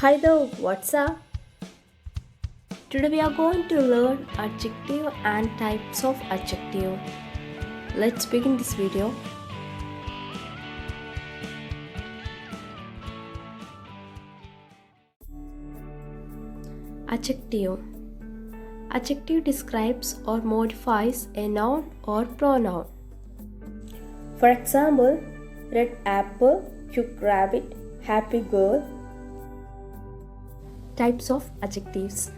Hi there, what's up? Today we are going to learn adjective and types of adjective. Let's begin this video. Adjective. Adjective describes or modifies a noun or pronoun. For example, red apple, cute rabbit, happy girl. Types of adjectives.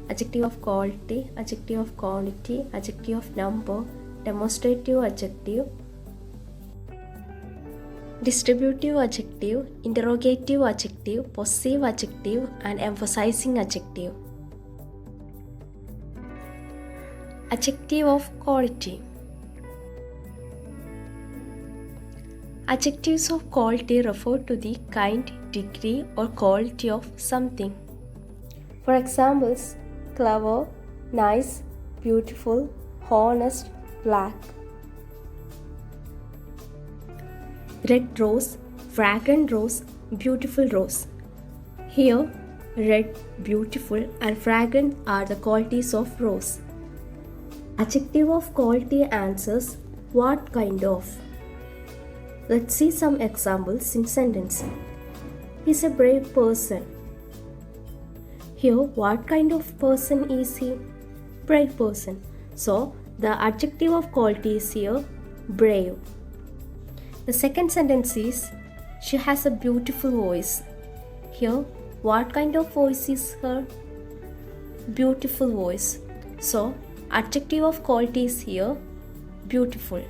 Adjective of quality, adjective of quantity, adjective of number, demonstrative adjective, distributive adjective, interrogative adjective, possessive adjective, and emphasizing adjective. Adjective of quality. Adjectives of quality refer to the kind, degree, or quality of something. For examples, clever, nice, beautiful, honest, black. Red rose, fragrant rose, beautiful rose. Here, red, beautiful, and fragrant are the qualities of rose. Adjective of quality answers what kind of. Let's see some examples in sentence. He's a brave person. Here, what kind of person is he? Brave person. So, the adjective of quality is here, brave. The second sentence is, she has a beautiful voice. Here, what kind of voice is her? Beautiful voice. So, adjective of quality is here, beautiful.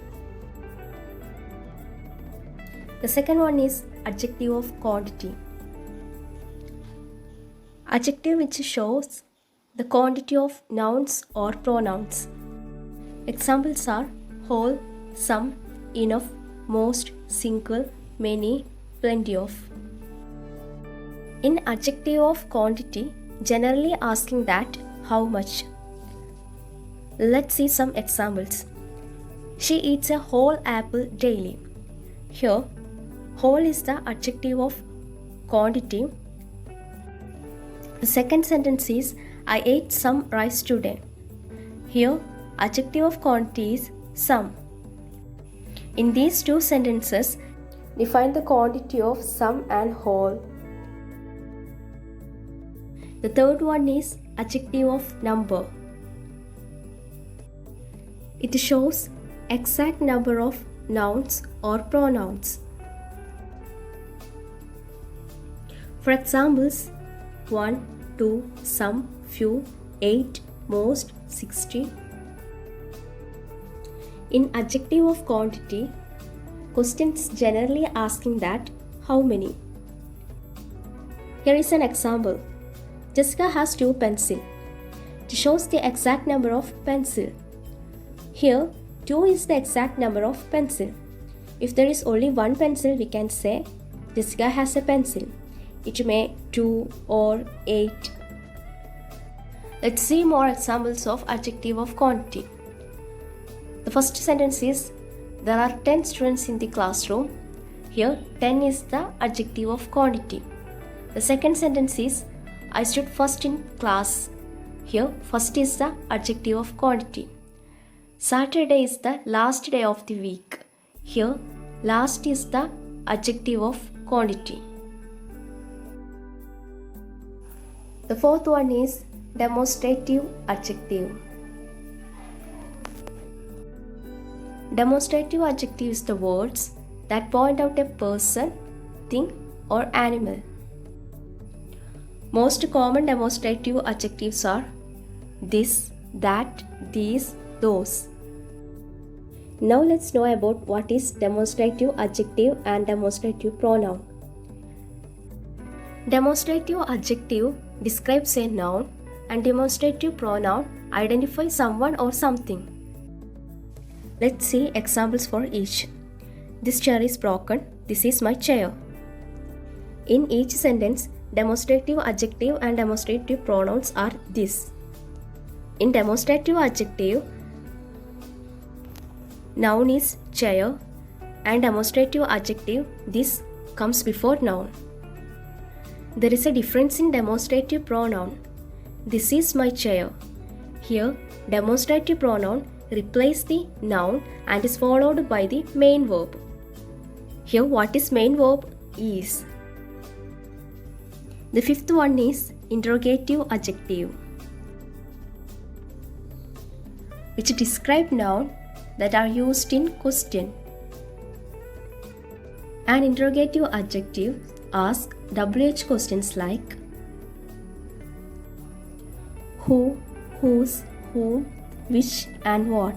The second one is adjective of quantity. Adjective which shows the quantity of nouns or pronouns. Examples are whole, some, enough, most, single, many, plenty of. In adjective of quantity, generally asking that how much. Let's see some examples. She eats a whole apple daily. Here, whole is the adjective of quantity. The second sentence is, I ate some rice today. Here, adjective of quantity is some. In these two sentences, define the quantity of some and whole. The third one is adjective of number. It shows exact number of nouns or pronouns. For examples, 1, 2, some, few, 8, most, 60. In adjective of quantity, questions generally asking that how many. Here is an example. Jessica has 2 pencils. It shows the exact number of pencils. Here, 2 is the exact number of pencils. If there is only 1 pencil, we can say Jessica has a pencil. It may 2 or 8. Let's see more examples of adjective of quantity. The first sentence is, there are 10 students in the classroom. Here, 10 is the adjective of quantity. The second sentence is, I stood first in class. Here, first is the adjective of quantity. Saturday is the last day of the week. Here, last is the adjective of quantity. The fourth one is demonstrative adjective. Demonstrative adjective is the words that point out a person, thing, or animal. Most common demonstrative adjectives are this, that, these, those. Now let's know about what is demonstrative adjective and demonstrative pronoun. Demonstrative adjective describes a noun and demonstrative pronoun identifies someone or something. Let's see examples for each. This chair is broken. This is my chair. In each sentence, demonstrative adjective and demonstrative pronouns are this. In demonstrative adjective, noun is chair and demonstrative adjective this comes before noun. There is a difference in demonstrative pronoun. This is my chair. Here, demonstrative pronoun replaces the noun and is followed by the main verb. Here, what is main verb? Is. The fifth one is interrogative adjective, which describe noun that are used in question. An interrogative adjective asks WH questions like who, whose, whom, which and what.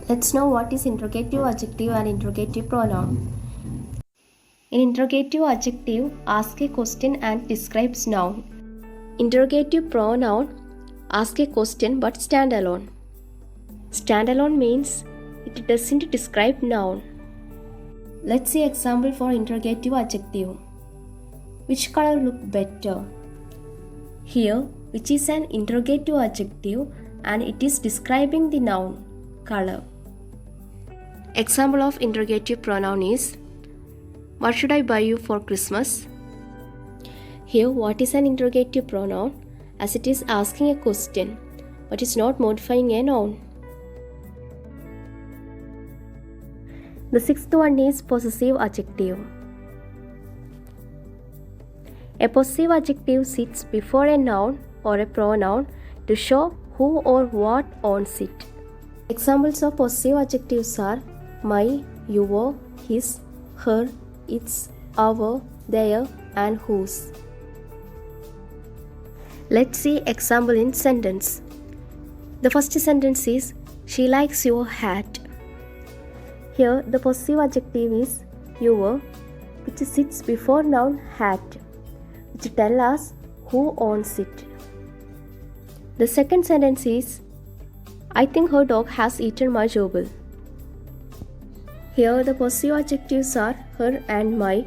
Let's know what is interrogative adjective and interrogative pronoun. An interrogative adjective asks a question and describes noun. Interrogative pronoun asks a question but stand alone. Stand alone means it doesn't describe noun. Let's see example for interrogative adjective. Which color look better? Here, which is an interrogative adjective and it is describing the noun, color. Example of interrogative pronoun is what should I buy you for Christmas? Here, what is an interrogative pronoun? As it is asking a question, but is not modifying a noun. The sixth one is possessive adjective. A possessive adjective sits before a noun or a pronoun to show who or what owns it. Examples of possessive adjectives are my, your, his, her, its, our, their, and whose. Let's see example in sentence. The first sentence is she likes your hat. Here the possessive adjective is your, which sits before noun hat, which tell us who owns it. The second sentence is I think her dog has eaten my gerbil. Here the possessive adjectives are her and my.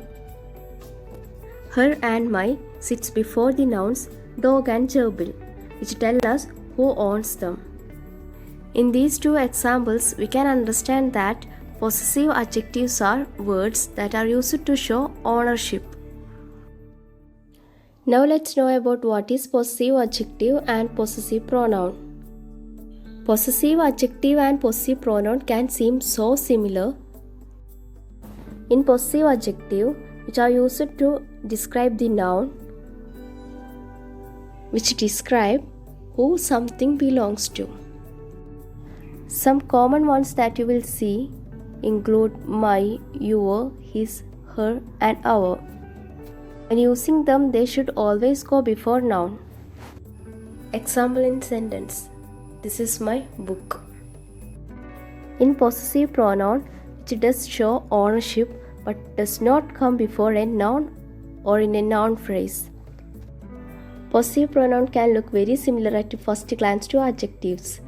Her and my sits before the nouns dog and gerbil, which tell us who owns them. In these two examples, we can understand that possessive adjectives are words that are used to show ownership. Now let's know about what is possessive adjective and possessive pronoun. Possessive adjective and possessive pronoun can seem so similar. In possessive adjective, which are used to describe the noun, which describe who something belongs to. Some common ones that you will see include my, your, his, her, and our. When using them, they should always go before noun. Example in sentence. This is my book. In possessive pronoun, which does show ownership but does not come before a noun or in a noun phrase. Possessive pronoun can look very similar at first glance to adjectives,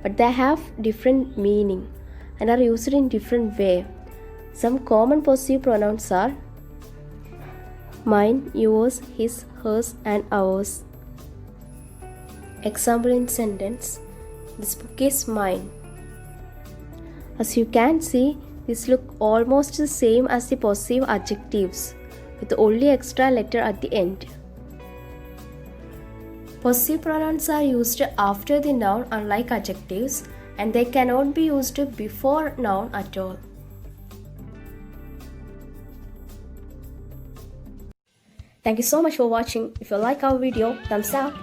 but they have different meaning and are used in different way. Some common possessive pronouns are mine, yours, his, hers, and ours. Example in sentence. This book is mine. As you can see, these look almost the same as the possessive adjectives, with only extra letter at the end. Possessive pronouns are used after the noun unlike adjectives, and they cannot be used before noun at all. Thank you so much for watching. If you like our video, thumbs up.